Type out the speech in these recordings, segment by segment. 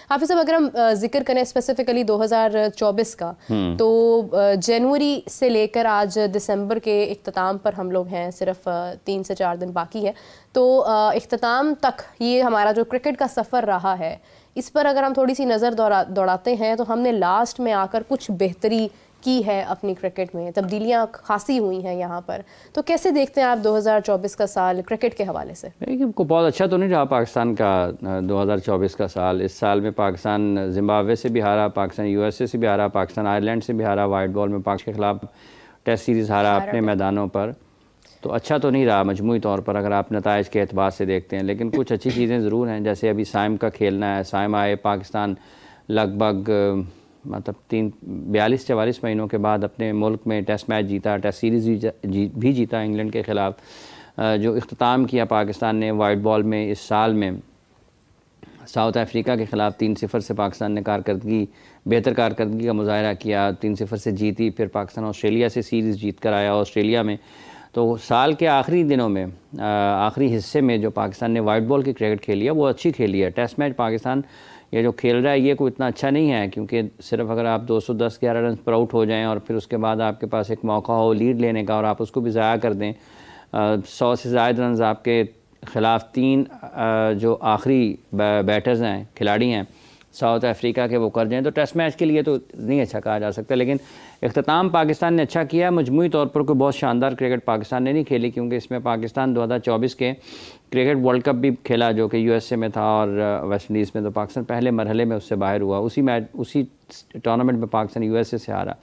हाफिज साहब, अगर हम जिक्र करें स्पेसिफिकली 2024 का, तो जनवरी से लेकर आज दिसंबर के इख्तिताम पर हम लोग हैं, सिर्फ 3 से 4 दिन बाकी है। तो इख्तिताम तक ये हमारा जो क्रिकेट का सफ़र रहा है, इस पर अगर हम थोड़ी सी नज़र दौड़ाते हैं तो हमने लास्ट में आकर कुछ बेहतरी की है अपनी क्रिकेट में, तब्दीलियाँ खासी हुई हैं यहाँ पर। तो कैसे देखते हैं आप 2024 का साल क्रिकेट के हवाले से? को बहुत अच्छा तो नहीं रहा पाकिस्तान का 2024 का साल। इस साल में पाकिस्तान जिम्बाब्वे से भी हारा, पाकिस्तान यूएसए से भी हारा, पाकिस्तान आयरलैंड से भी हारा, वाइट बॉल में पाक के ख़िलाफ़ टेस्ट सीरीज़ हारा अपने मैदानों पर। तो अच्छा तो नहीं रहा मजमूई तौर पर अगर आप नताइज के एतबार से देखते हैं, लेकिन कुछ अच्छी चीज़ें ज़रूर हैं। जैसे अभी साइम का खेलना है, साइम आए, पाकिस्तान लगभग मतलब 42-44 महीनों के बाद अपने मुल्क में टेस्ट मैच जीता, टेस्ट सीरीज़ भी जीता इंग्लैंड के ख़िलाफ़। जो इख्तिताम किया पाकिस्तान ने वाइट बॉल में इस साल में साउथ अफ्रीका के ख़िलाफ़ 3-0 से पाकिस्तान ने बेहतर कारकर्दगी का मुजाहरा किया, 3-0 से जीती। फिर पाकिस्तान ऑस्ट्रेलिया से सीरीज़ जीत कर आया ऑस्ट्रेलिया में। तो साल के आखिरी दिनों में आखिरी हिस्से में जो पाकिस्तान ने वाइट बॉल की क्रिकेट खेली है वो अच्छी खेली है। टेस्ट मैच पाकिस्तान ये जो खेल रहा है ये कोई इतना अच्छा नहीं है, क्योंकि सिर्फ अगर आप 210-11 रन पर आउट हो जाएं और फिर उसके बाद आपके पास एक मौका हो लीड लेने का और आप उसको भी ज़ाया कर दें, 100 से ज़ायद रन आपके ख़िलाफ़ 3 जो आखिरी बैटर्स हैं, खिलाड़ी हैं साउथ अफ्रीका के, वो कर जाएँ, तो टेस्ट मैच के लिए तो नहीं अच्छा कहा जा सकता। लेकिन इख्तिताम पाकिस्तान ने अच्छा किया। मजमूई तौर पर कोई बहुत शानदार क्रिकेट पाकिस्तान ने नहीं खेली, क्योंकि इसमें पाकिस्तान 2024 के क्रिकेट वर्ल्ड कप भी खेला जो कि यूएसए में था और वेस्ट इंडीज़ में। तो पाकिस्तान पहले मरहले में उससे बाहर हुआ। उसी टूर्नामेंट में पाकिस्तान यूएसए से हारा।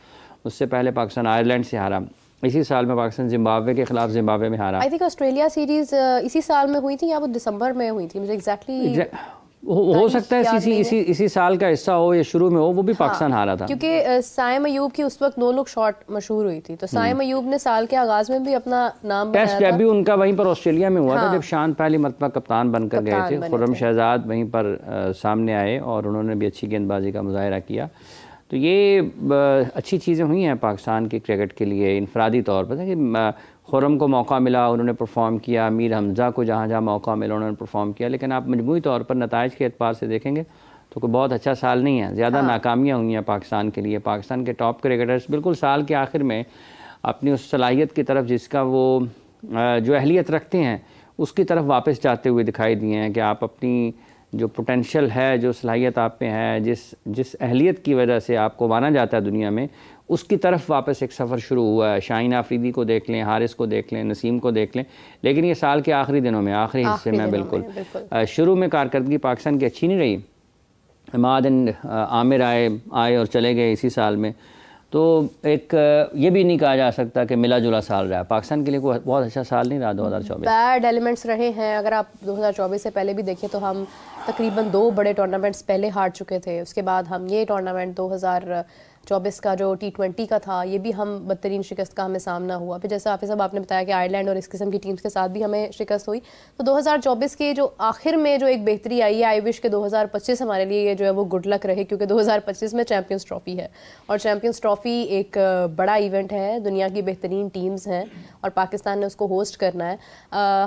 उससे पहले पाकिस्तान आयरलैंड से हारा। इसी साल में पाकिस्तान जिम्बाब्वे के ख़िलाफ़ जिम्बाब्वे में हारा। आई थिंक ऑस्ट्रेलिया सीरीज़ इसी साल में हुई थी या वो दिसंबर में हुई थी, मुझे एग्जैक्टली हो सकता है इसी साल का हिस्सा हो या शुरू में हो, वो भी पाकिस्तान हारा था। क्योंकि साइम अयूब की उस वक्त 2 लोग शॉट मशहूर हुई थी। तो साइम अयूब ने साल के आगाज में भी अपना नाम टेस्ट डेब्यू उनका वहीं पर ऑस्ट्रेलिया में हुआ था, जब शान पहली मरतबा कप्तान बनकर गए थे। खुर्रम शहजाद वहीं पर सामने आए और उन्होंने भी अच्छी गेंदबाजी का मुजाहरा किया। तो ये अच्छी चीज़ें हुई हैं पाकिस्तान की क्रिकेट के लिए इनफरादी तौर पर कि खुर्रम को मौका मिला, उन्होंने परफॉर्म किया, मीर हमज़ा को जहाँ जहाँ मौका मिला उन्होंने परफॉर्म किया। लेकिन आप मजमूई तौर पर नताइज के एतबार से देखेंगे तो कोई बहुत अच्छा साल नहीं है। ज़्यादा नाकामियाँ हुई हैं पाकिस्तान के लिए। पाकिस्तान के टॉप क्रिकेटर्स बिल्कुल साल के आखिर में अपनी उस सलाहियत की तरफ, जिसका वो जो अहलियत रखते हैं, उसकी तरफ वापस जाते हुए दिखाई दिए हैं कि आप अपनी जो पोटेंशियल है, जो सलाहियत आप में है, जिस अहलियत की वजह से आपको माना जाता है दुनिया में, उसकी तरफ वापस एक सफ़र शुरू हुआ है। शाहीन आफरीदी को देख लें, हारिस को देख लें, नसीम को देख लें। लेकिन ये साल के आखिरी दिनों में, आखिरी हिस्से में बिल्कुल शुरू में कारकर्दगी पाकिस्तान की अच्छी नहीं रही। इमाद आमिर आए और चले गए इसी साल में। तो एक ये भी नहीं कहा जा सकता कि मिला जुला साल रहा। पाकिस्तान के लिए कोई बहुत अच्छा साल नहीं रहा 2024। बैड एलिमेंट्स रहे हैं। अगर आप 2024 से पहले भी देखें तो हम तकरीबन 2 बड़े टूर्नामेंट्स पहले हार चुके थे। उसके बाद हम ये टूर्नामेंट 2024 का जो T20 का था, ये भी हम बदतरीन शिकस्त का हमें सामना हुआ। फिर जैसे हाफिज़ साहब आपने बताया कि आयरलैंड और इस किस्म की टीम्स के साथ भी हमें शिकस्त हुई। तो 2024 के जो आखिर में जो एक बेहतरी आई है, आई विश के 2025 हमारे लिए ये जो है वो गुड लक रहे, क्योंकि 2025 में चैम्पियंस ट्रॉफ़ी है और चैम्पियंस ट्रॉफ़ी एक बड़ा इवेंट है, दुनिया की बेहतरीन टीम्स हैं और पाकिस्तान ने उसको होस्ट करना है।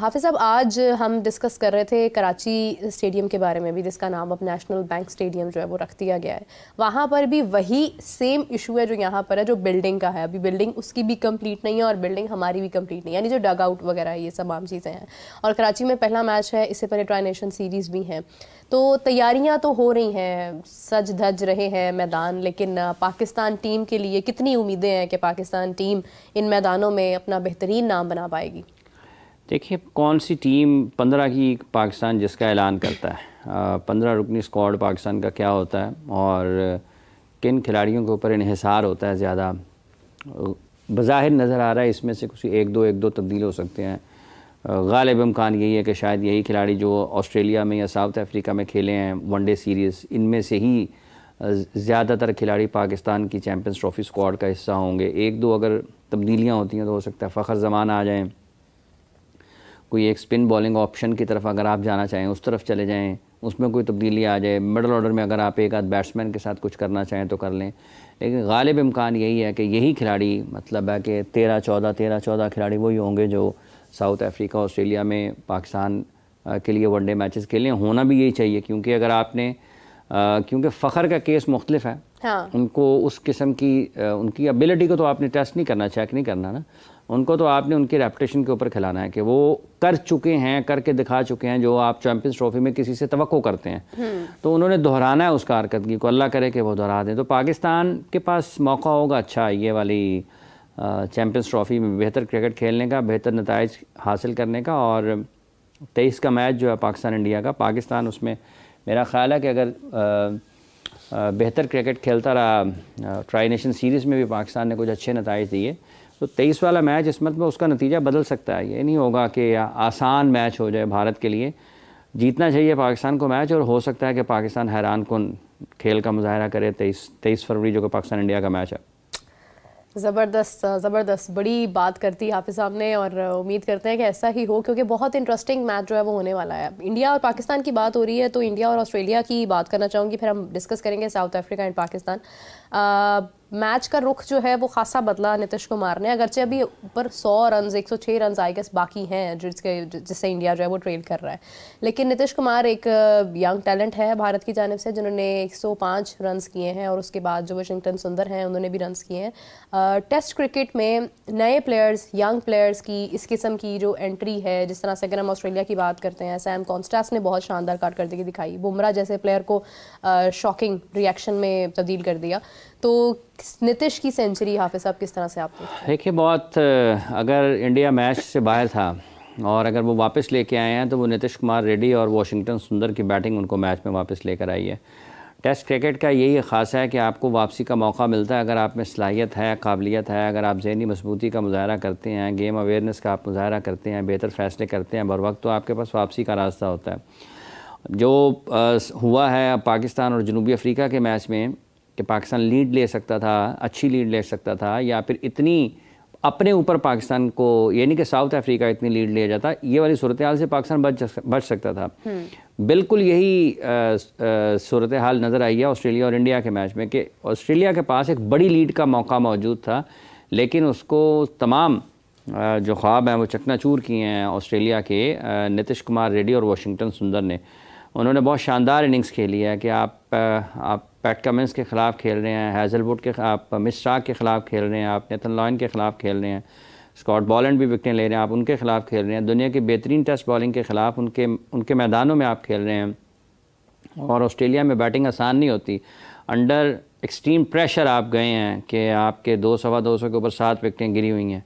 हाफिज़ साहब, आज हम डिस्कस कर रहे थे कराची स्टेडियम के बारे में भी, जिसका नाम अब नेशनल बैंक स्टेडियम जो है वो रख दिया गया है। वहाँ पर भी वही सेम इशू है जो यहाँ पर है, जो बिल्डिंग का है। अभी बिल्डिंग उसकी भी कंप्लीट नहीं है और बिल्डिंग हमारी भी कंप्लीट नहीं है, यानी जो डग आउट वगैरह ये सब आम चीज़ें हैं। और कराची में पहला मैच है, इससे पहले ट्राई नेशन सीरीज़ भी हैं। तो तैयारियां तो हो रही हैं, सज धज रहे हैं मैदान, लेकिन पाकिस्तान टीम के लिए कितनी उम्मीदें हैं कि पाकिस्तान टीम इन मैदानों में अपना बेहतरीन नाम बना पाएगी? देखिए, कौन सी टीम 15 की पाकिस्तान जिसका ऐलान करता है, 15 रुकनी स्क्वाड पाकिस्तान का क्या होता है और किन खिलाड़ियों के ऊपर इन्हिसार होता है ज़्यादा, बज़ाहिर नज़र आ रहा है इसमें से कुछ एक दो तब्दील हो सकते हैं। गालिब इम्कान यही है कि शायद यही खिलाड़ी जो ऑस्ट्रेलिया में या साउथ अफ्रीका में खेले हैं वनडे सीरीज़, इनमें से ही ज़्यादातर खिलाड़ी पाकिस्तान की चैम्पियंस ट्रॉफ़ी स्क्वाड का हिस्सा होंगे। 1-2 अगर तब्दीलियाँ होती हैं तो हो सकता है फ़खर ज़मान आ जाएँ, कोई एक स्पिन बॉलिंग ऑप्शन की तरफ अगर आप जाना चाहें उस तरफ चले जाएं, उसमें कोई तब्दीली आ जाए। मिडल ऑर्डर में अगर आप एक आध बैट्समैन के साथ कुछ करना चाहें तो कर लें। लेकिन गालिब इम्कान यही है कि यही खिलाड़ी, मतलब है कि 13-14 खिलाड़ी वही होंगे जो साउथ अफ्रीका ऑस्ट्रेलिया में पाकिस्तान के लिए वनडे मैचेस खेलें। होना भी यही चाहिए, क्योंकि अगर आपने क्योंकि फ़ख्र का केस मुख्तलिफ है। हाँ। उनको उस किस्म की उनकी एबिलिटी को तो आपने टेस्ट नहीं करना, चेक नहीं करना ना, उनको तो आपने उनकी रेपुटेशन के ऊपर खिलाना है कि वो कर चुके हैं, करके दिखा चुके हैं जो आप चैंपियंस ट्रॉफी में किसी से तवक्को करते हैं। तो उन्होंने दोहराना है उस कारकर्दगी को, अल्लाह करे कि वो दोहरा दें। तो पाकिस्तान के पास मौका होगा अच्छा ये वाली चैंपियंस ट्रॉफी में बेहतर क्रिकेट खेलने का, बेहतर नताइज हासिल करने का। और 23 का मैच जो है पाकिस्तान इंडिया का, पाकिस्तान उसमें मेरा ख़्याल है कि अगर बेहतर क्रिकेट खेलता रहा, ट्राई नेशन सीरीज़ में भी पाकिस्तान ने कुछ अच्छे नताइज दिए, तो 23 वाला मैच इस मतलब उसका नतीजा बदल सकता है। ये नहीं होगा कि आसान मैच हो जाए भारत के लिए। जीतना चाहिए पाकिस्तान को मैच, और हो सकता है कि पाकिस्तान हैरान कुन खेल का मुजाहरा करे 23 फरवरी जो कि पाकिस्तान इंडिया का मैच है। ज़बरदस्त बड़ी बात करती हाफिज़ साहब ने, और उम्मीद करते हैं कि ऐसा ही हो, क्योंकि बहुत इंटरेस्टिंग मैच जो है वो होने वाला है। इंडिया और पाकिस्तान की बात हो रही है, तो इंडिया और ऑस्ट्रेलिया की बात करना चाहूँगी, फिर हम डिस्कस करेंगे south Africa and Pakistan. Match का रुख जो है वो खासा बदला नीतीश कुमार ने, अगरचे अभी ऊपर 100 रन 106 रन आई गेस बाकी हैं जिससे इंडिया जो है वो ट्रेल कर रहा है, लेकिन नीतीश कुमार एक यंग टैलेंट है भारत की जानिब से, जिन्होंने 105 रन किए हैं, और उसके बाद जो वाशिंगटन सुंदर हैं उन्होंने भी रन किए हैं। टेस्ट क्रिकेट में नए प्लेयर्स, यंग प्लेयर्स की इस किस्म की जो एंट्री है, जिस तरह से अगर हम ऑस्ट्रेलिया की बात करते हैं, सैम कॉन्स्टेंस ने बहुत शानदार कारकर्दगी दिखाई, बुमराह जैसे प्लेयर को शॉकिंग रिएक्शन में तब्दील कर दिया। तो नीतीश की सेंचुरी हाफिज़ साहब किस तरह से आप देखिए, बहुत अगर इंडिया मैच से बाहर था और अगर वो वापस लेके आए हैं, तो वो नीतीश कुमार रेड्डी और वाशिंगटन सुंदर की बैटिंग उनको मैच में वापस लेकर आई है। टेस्ट क्रिकेट का यही ख़ास है कि आपको वापसी का मौका मिलता है अगर आप में सलाहियत है, काबिलियत है, अगर आप ज़हनी मजबूती का मुजाहरा करते हैं, गेम अवेयरनेस का आप मुजाहरा करते हैं, बेहतर फ़ैसले करते हैं बर वक्त, तो आपके पास वापसी का रास्ता होता है। जो हुआ है पाकिस्तान और जनूबी अफ्रीका के मैच में कि पाकिस्तान लीड ले सकता था, अच्छी लीड ले सकता था, या फिर इतनी अपने ऊपर पाकिस्तान को, ये नहीं कि साउथ अफ्रीका इतनी लीड ले जाता, ये वाली सूरत हाल से पाकिस्तान बच सकता था। बिल्कुल यही सूरत हाल नज़र आई है ऑस्ट्रेलिया और इंडिया के मैच में कि ऑस्ट्रेलिया के पास एक बड़ी लीड का मौका मौजूद था, लेकिन उसको तमाम जो ख्वाब हैं वो चकनाचूर किए हैं ऑस्ट्रेलिया के नीतीश कुमार रेड्डी और वाशिंगटन सुंदर ने। उन्होंने बहुत शानदार इनिंग्स खेली है कि आप पैट कमिंस के ख़िलाफ़ खेल रहे हैं, हैज़लवुड के, आप मिस्टाक के ख़िलाफ़ खेल रहे हैं, आप नेथन लॉयन के ख़िलाफ़ खेल रहे हैं, स्कॉट बॉलैंड भी विकेटें ले रहे हैं, आप उनके ख़िलाफ़ खेल रहे हैं, दुनिया की बेहतरीन टेस्ट बॉलिंग के ख़िलाफ़ उनके मैदानों में आप खेल रहे हैं। और ऑस्ट्रेलिया में बैटिंग आसान नहीं होती, अंडर एक्सट्रीम प्रेशर आप गए हैं कि आपके 200-225 के ऊपर 7 विकेटें गिरी हुई हैं,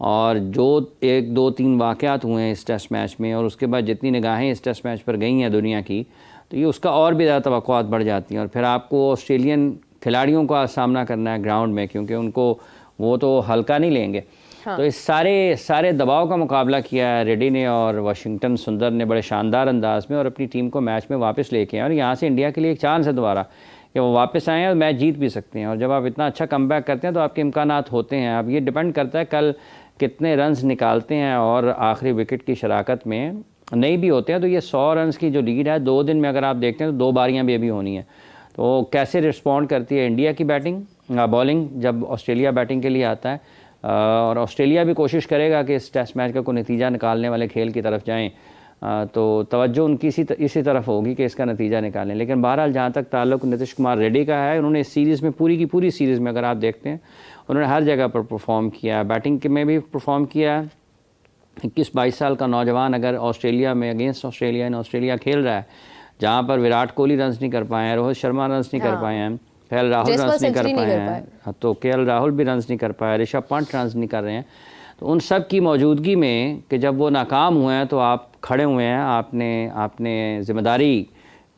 और जो 1, 2, 3 वाक़यात हुए हैं इस टेस्ट मैच में, और उसके बाद जितनी निगाहें इस टेस्ट मैच पर गई हैं दुनिया की, तो ये उसका और भी ज़्यादा तवक्कुआत बढ़ जाती हैं। और फिर आपको ऑस्ट्रेलियन खिलाड़ियों का सामना करना है ग्राउंड में, क्योंकि उनको वो तो हल्का नहीं लेंगे। हाँ। तो इस सारे दबाव का मुकाबला किया है रेड्डी ने और वाशिंगटन सुंदर ने बड़े शानदार अंदाज में, और अपनी टीम को मैच में वापस लेके आए, और यहाँ से इंडिया के लिए एक चांस है दोबारा कि वो वापस आएँ और मैच जीत भी सकते हैं। और जब आप इतना अच्छा कमबैक करते हैं तो आपके इम्कानात होते हैं। अब ये डिपेंड करता है कल कितने रन्स निकालते हैं, और आखिरी विकेट की शराकत में नहीं भी होते हैं तो ये 100 रन्स की जो लीड है 2 दिन में अगर आप देखते हैं तो 2 बारियां भी अभी होनी है। तो कैसे रिस्पॉन्ड करती है इंडिया की बैटिंग बॉलिंग जब ऑस्ट्रेलिया बैटिंग के लिए आता है, और ऑस्ट्रेलिया भी कोशिश करेगा कि इस टेस्ट मैच का कोई नतीजा निकालने वाले खेल की तरफ जाएँ, तो तवज्जो उनकी इसी तरफ होगी कि इसका नतीजा निकालें। लेकिन बहरहाल जहाँ तक ताल्लुक नीतीश कुमार रेड्डी का है, उन्होंने इस सीरीज़ में पूरी की पूरी सीरीज़ में अगर आप देखते हैं उन्होंने हर जगह पर परफॉर्म किया, बैटिंग में भी परफॉर्म किया। 21-22 साल का नौजवान अगर ऑस्ट्रेलिया में अगेंस्ट ऑस्ट्रेलिया खेल रहा है, जहाँ पर विराट कोहली रन्स नहीं कर पाए हैं, रोहित शर्मा रन्स नहीं कर पाए हैं, KL राहुल रन्स नहीं कर पाए हैं, तो KL राहुल भी रन्स नहीं कर पाए, ऋषभ पंत रन्स नहीं कर रहे हैं, तो उन सब की मौजूदगी में कि जब वो नाकाम हुए हैं तो आप खड़े हुए हैं, आपने ज़िम्मेदारी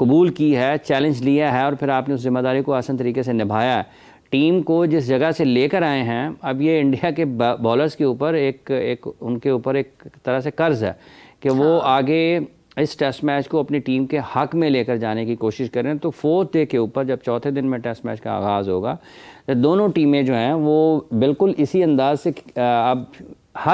कबूल की है, चैलेंज लिया है, और फिर आपने उस ज़िम्मेदारी को आसान तरीके से निभाया है। टीम को जिस जगह से लेकर आए हैं, अब ये इंडिया के बॉलर्स के ऊपर उनके ऊपर एक तरह से कर्ज है कि वो आगे इस टेस्ट मैच को अपनी टीम के हक में लेकर जाने की कोशिश करें। तो 4th डे के ऊपर जब चौथे दिन में टेस्ट मैच का आगाज़ होगा, तो दोनों टीमें जो हैं वो बिल्कुल इसी अंदाज से, अब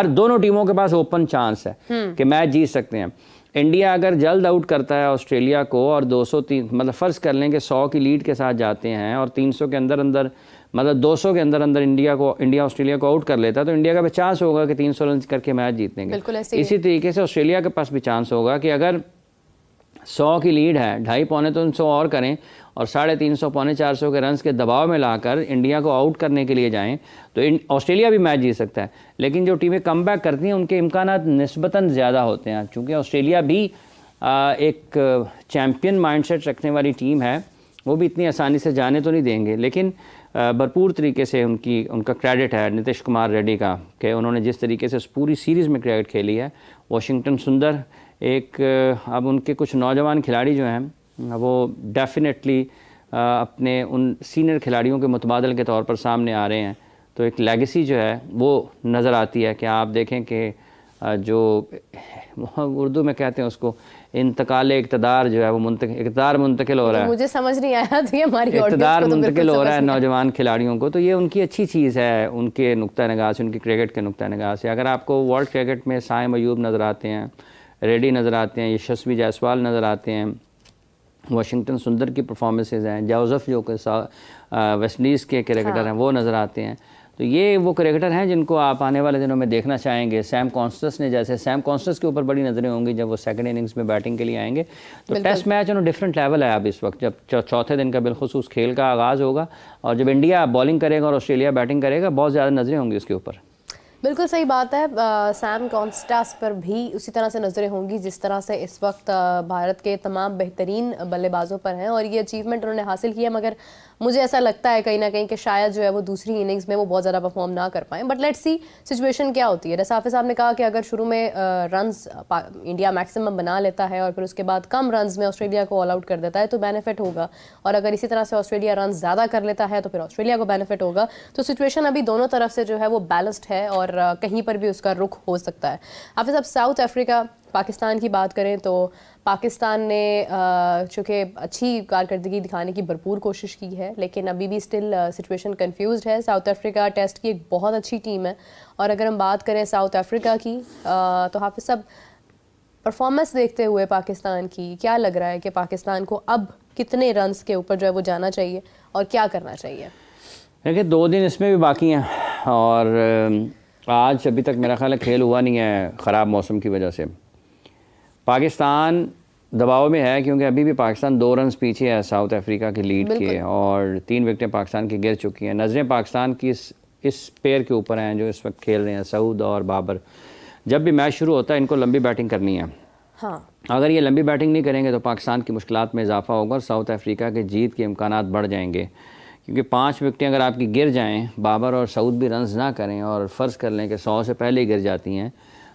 दोनों टीमों के पास ओपन चांस है कि मैच जीत सकते हैं। इंडिया अगर जल्द आउट करता है ऑस्ट्रेलिया को और 203 मतलब फ़र्ज़ कर लें कि 100 की लीड के साथ जाते हैं और 300 के अंदर मतलब 200 के अंदर इंडिया ऑस्ट्रेलिया को आउट कर लेता है, तो इंडिया का भी चांस होगा कि 300 रन करके मैच जीतेंगे। इसी तरीके से ऑस्ट्रेलिया के पास भी चांस होगा कि अगर 100 की लीड है, 250 पौने 300 और करें और 350 पौने 400 के रन्स के दबाव में लाकर इंडिया को आउट करने के लिए जाएं तो ऑस्ट्रेलिया भी मैच जीत सकता है। लेकिन जो टीमें कमबैक करती हैं उनके इम्कानात निस्बतन ज़्यादा होते हैं, चूँकि ऑस्ट्रेलिया भी एक चैम्पियन माइंडसेट रखने वाली टीम है, वो भी इतनी आसानी से जाने तो नहीं देंगे। लेकिन भरपूर तरीके से उनका क्रेडिट है नीतीश कुमार रेड्डी का कि उन्होंने जिस तरीके से उस पूरी सीरीज़ में क्रिकेट खेली है। वाशिंगटन सुंदर एक अब उनके कुछ नौजवान खिलाड़ी जो हैं वो डेफिनेटली अपने उन सीनियर खिलाड़ियों के मुतबादल के तौर पर सामने आ रहे हैं, तो एक लेगेसी जो है वो नज़र आती है कि आप देखें कि जो उर्दू में कहते हैं उसको इंतकाल इक़्तिदार जो है वो इक़्तिदार मुंतकिल हो रहा है। मुझे समझ नहीं आया तो ये हमारी इक़्तिदार मुंतकिल हो रहा है नौजवान खिलाड़ियों को, तो ये उनकी अच्छी चीज़ है उनके नुक्ता निगाह से, उनकी क्रिकेट के नुक्ता निगाह से। अगर आपको वर्ल्ड क्रिकेट में साइम अयूब नज़र आते हैं, रेड्डी नज़र आते हैं, यशस्वी जायसवाल नज़र आते हैं, वाशिंगटन सुंदर की परफॉर्मेंसेज हैं, जोसेफ जो कि वेस्ट इंडीज़ के क्रिकेटर हैं वो नज़र आते हैं, तो ये वो क्रिकेटर हैं जिनको आप आने वाले दिनों में देखना चाहेंगे। सैम कॉन्स्टेंस ने, जैसे सैम कॉन्स्टेंस के ऊपर बड़ी नज़रें होंगी जब वो सेकंड इनिंग्स में बैटिंग के लिए आएंगे। तो test match on different level है अब इस वक्त, जब चौथे दिन का बिलखुसूस खेल का आगाज़ होगा और जब इंडिया बॉलिंग करेगा और ऑस्ट्रेलिया बैटिंग करेगा, बहुत ज़्यादा नज़रें होंगी उसके ऊपर। बिल्कुल सही बात है। सैम कॉन्स्टेंस पर भी उसी तरह से नज़रें होंगी जिस तरह से इस वक्त भारत के तमाम बेहतरीन बल्लेबाजों पर हैं, और ये अचीवमेंट उन्होंने हासिल किया। मगर मुझे ऐसा लगता है कहीं ना कहीं कि शायद जो है वो दूसरी इनिंग्स में वो बहुत ज़्यादा परफॉर्म ना कर पाएँ। बट लेट्स सी सिचुएशन क्या होती है। जैसा हाफिज़ साहब ने कहा कि अगर शुरू में रन्स इंडिया मैक्सिमम बना लेता है और फिर उसके बाद कम रन्स में ऑस्ट्रेलिया को ऑल आउट कर देता है तो बेनिफिट होगा, और अगर इसी तरह से ऑस्ट्रेलिया रन ज़्यादा कर लेता है तो फिर ऑस्ट्रेलिया को बेनिफिट होगा। तो सिचुएशन अभी दोनों तरफ से जो है वो बैलेंस्ड है और कहीं पर भी उसका रुख हो सकता है। हाफिज़ साहब, साउथ अफ्रीका पाकिस्तान की बात करें तो पाकिस्तान ने चूँकि अच्छी कारकर्दगी दिखाने की भरपूर कोशिश की है, लेकिन अभी भी स्टिल सिचुएशन कंफ्यूज्ड है। साउथ अफ्रीका टेस्ट की एक बहुत अच्छी टीम है, और अगर हम बात करें साउथ अफ्रीका की तो हाफिज़ साहब परफॉर्मेंस देखते हुए पाकिस्तान की क्या लग रहा है कि पाकिस्तान को अब कितने रन्स के ऊपर जो है वो जाना चाहिए और क्या करना चाहिए? देखिए 2 दिन इसमें भी बाकी हैं और आज अभी तक मेरा ख्याल है खेल हुआ नहीं है ख़राब मौसम की वजह से। पाकिस्तान दबाव में है क्योंकि अभी भी पाकिस्तान 2 रन्स पीछे है साउथ अफ्रीका की लीड के, और 3 विकेटें पाकिस्तान की गिर चुकी हैं। नज़रें पाकिस्तान की इस पेयर के ऊपर हैं जो इस वक्त खेल रहे हैं, सऊद और बाबर। जब भी मैच शुरू होता है इनको लंबी बैटिंग करनी है। हाँ, अगर ये लंबी बैटिंग नहीं करेंगे तो पाकिस्तान की मुश्किलात में इजाफा होगा और साउथ अफ्रीका के जीत के इम्कानात बढ़ जाएंगे, क्योंकि 5 विकेटें अगर आपकी गिर जाएं, बाबर और सऊद भी रन्स ना करें और फ़र्ज़ कर लें कि 100 से पहले ही गिर जाती हैं,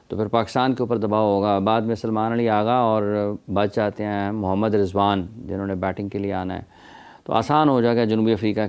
तो फिर पाकिस्तान के ऊपर दबाव होगा। बाद में सलमान अली आगा और बच जाते हैं मोहम्मद रिजवान जिन्होंने बैटिंग के लिए आना है, तो आसान हो जाएगा जनूबी अफ्रीका